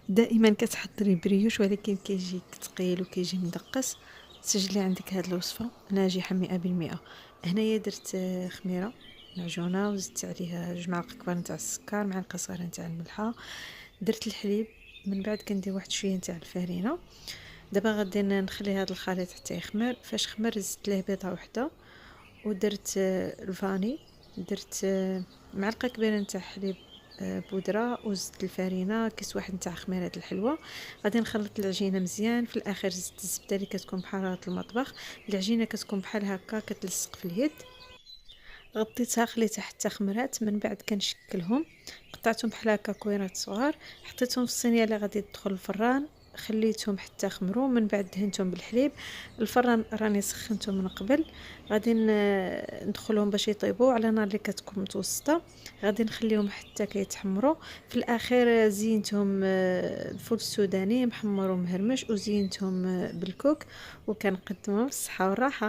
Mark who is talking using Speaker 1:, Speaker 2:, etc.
Speaker 1: دائما كتحضري بريوش ولكن كيجيك ثقيل وكيجي مدقس، سجلي عندك هاد الوصفه ناجحه 100%. هنايا درت خميره معجونه وزدت عليها 2 معالق كبار نتاع السكر، معلقه صغيره نتاع الملحه، درت الحليب، من بعد كندير واحد شويه نتاع الفارينه. دابا غادي نخلي هذا الخليط حتى يخمر. فاش خمر زدت ليه بيضه وحده ودرت الفاني، درت معلقه كبيره نتاع حليب بودره، وزدت الفرينه، كيس واحد نتاع خميره الحلوه. غادي نخلط العجينه مزيان. في الاخر زدت الزبده اللي كتكون بحال راه المطبخ. العجينه كتكون بحال هكا كتلصق في اليد. غطيتها خليتها حتى خمرات، من بعد كنشكلهم، قطعتهم بحال هكا كويرات صغار، حطيتهم في الصينيه اللي غادي تدخل الفران، خليتهم حتى خمروا، من بعد دهنتهم بالحليب. الفران راني سخنته من قبل، غادي ندخلهم باش يطيبوا على نار اللي كتكون متوسطه. غادي نخليهم حتى كيتحمروا. في الاخير زينتهم الفول السوداني محمر ومهرمش، وزينتهم بالكوك، وكنقدمهم بالصحه والراحه.